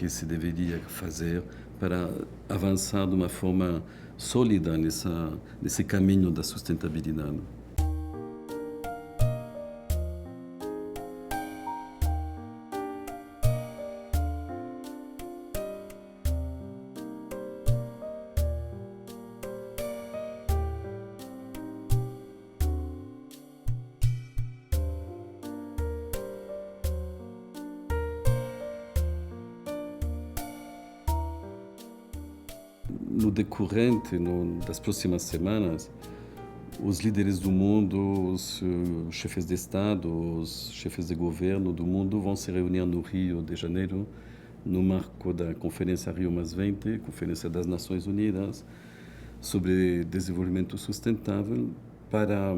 que se deveria fazer para avançar de uma forma sólida nesse caminho da sustentabilidade. No decorrente das próximas semanas, os líderes do mundo, os chefes de Estado, os chefes de governo do mundo vão se reunir no Rio de Janeiro, no marco da Conferência Rio+20, Conferência das Nações Unidas, sobre desenvolvimento sustentável, para,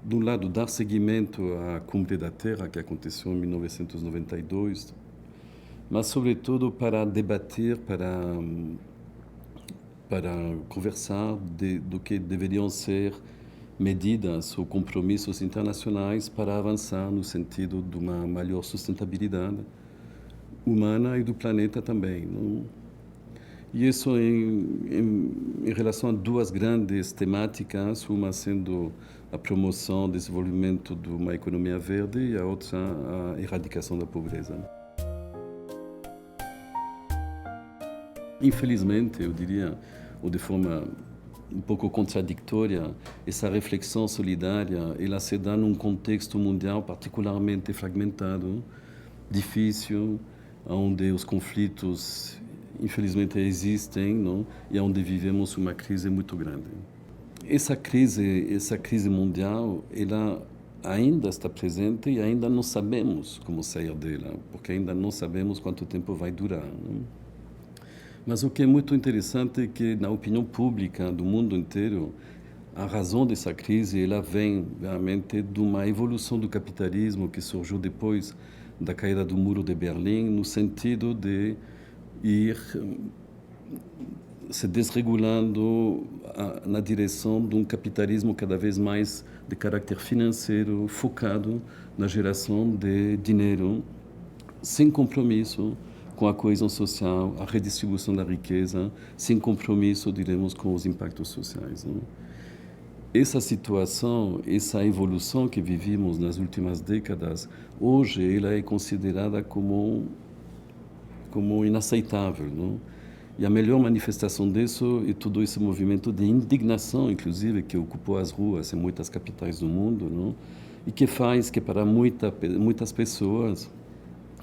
de um lado, dar seguimento à Cumbre da Terra, que aconteceu em 1992, mas, sobretudo, para debater, para conversar do que deveriam ser medidas ou compromissos internacionais para avançar no sentido de uma maior sustentabilidade humana e do planeta também, não? E isso em relação a duas grandes temáticas, uma sendo a promoção e desenvolvimento de uma economia verde e a outra a erradicação da pobreza. Infelizmente, eu diria, ou de forma um pouco contraditória, essa reflexão solidária, ela se dá num contexto mundial particularmente fragmentado, difícil, onde os conflitos, infelizmente, existem, não? E onde vivemos uma crise muito grande. Essa crise mundial, ela ainda está presente e ainda não sabemos como sair dela, porque ainda não sabemos quanto tempo vai durar, não? Mas o que é muito interessante é que, na opinião pública do mundo inteiro, a razão dessa crise ela vem realmente de uma evolução do capitalismo que surgiu depois da caída do Muro de Berlim, no sentido de ir se desregulando na direção de um capitalismo cada vez mais de caráter financeiro, focado na geração de dinheiro, sem compromisso com a coesão social, a redistribuição da riqueza, sem compromisso, diremos, com os impactos sociais, não? Essa situação, essa evolução que vivimos nas últimas décadas, hoje ela é considerada como inaceitável, não? E a melhor manifestação disso é todo esse movimento de indignação, inclusive, que ocupou as ruas em muitas capitais do mundo, não? E que faz que para muitas pessoas,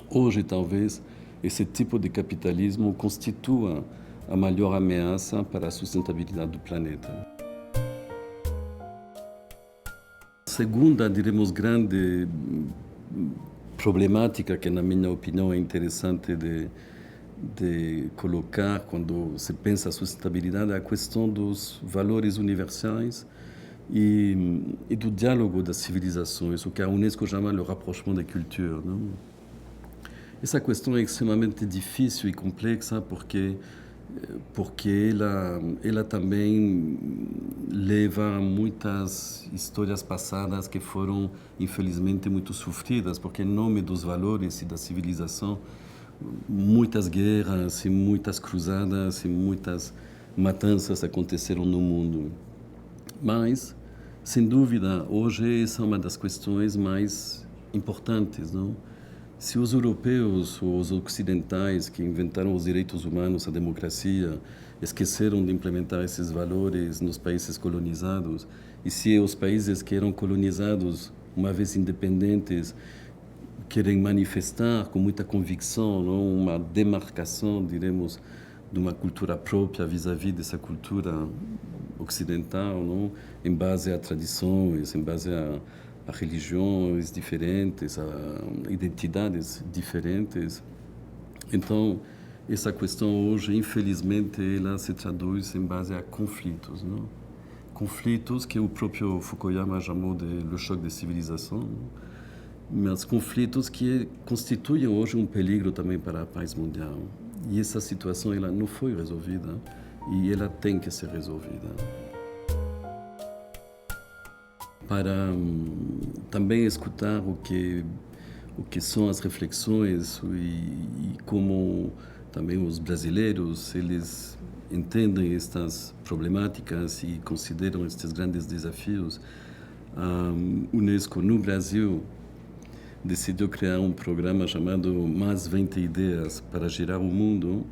hoje talvez, esse tipo de capitalismo constitua a maior ameaça para a sustentabilidade do planeta. A segunda, diremos, grande problemática que, na minha opinião, é interessante de colocar quando se pensa a sustentabilidade é a questão dos valores universais e do diálogo das civilizações, o que a Unesco chama le rapprochement des cultures, não? Essa questão é extremamente difícil e complexa porque ela também leva a muitas histórias passadas que foram, infelizmente, muito sofridas, porque, em nome dos valores e da civilização, muitas guerras e muitas cruzadas e muitas matanças aconteceram no mundo. Mas, sem dúvida, hoje essa é uma das questões mais importantes, não? Se os europeus ou os ocidentais que inventaram os direitos humanos, a democracia, esqueceram de implementar esses valores nos países colonizados, e se os países que eram colonizados, uma vez independentes, querem manifestar com muita convicção, não, uma demarcação, diremos, de uma cultura própria vis-à-vis dessa cultura ocidental, não, em base a tradições, em base a religiões diferentes, a identidades diferentes. Então, essa questão hoje, infelizmente, ela se traduz em base a conflitos, não? Conflitos que o próprio Fukuyama chamou de le choc de civilização, não? Mas conflitos que constituem hoje um perigo também para a paz mundial. E essa situação ela não foi resolvida e ela tem que ser resolvida. Para também escutar o o que são as reflexões e como também os brasileiros eles entendem estas problemáticas e consideram estes grandes desafios. A Unesco no Brasil decidiu criar um programa chamado Mais 20 Ideias para Girar o Mundo,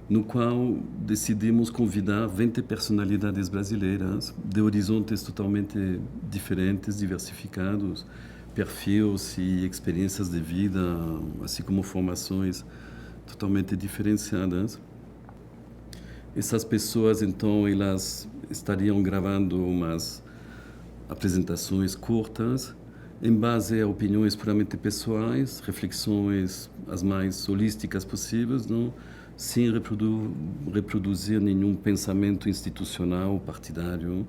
no qual decidimos convidar 20 personalidades brasileiras de horizontes totalmente diferentes, diversificados, perfis e experiências de vida, assim como formações totalmente diferenciadas. Essas pessoas, então, elas estariam gravando umas apresentações curtas em base a opiniões puramente pessoais, reflexões as mais holísticas possíveis, não? Sem reproduzir nenhum pensamento institucional, partidário,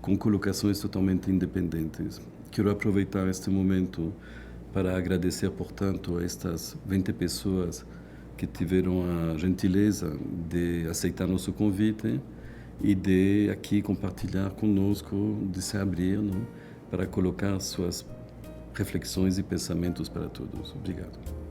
com colocações totalmente independentes. Quero aproveitar este momento para agradecer, portanto, a estas 20 pessoas que tiveram a gentileza de aceitar nosso convite e de aqui compartilhar conosco, de se abrir, não? Para colocar suas reflexões e pensamentos para todos. Obrigado.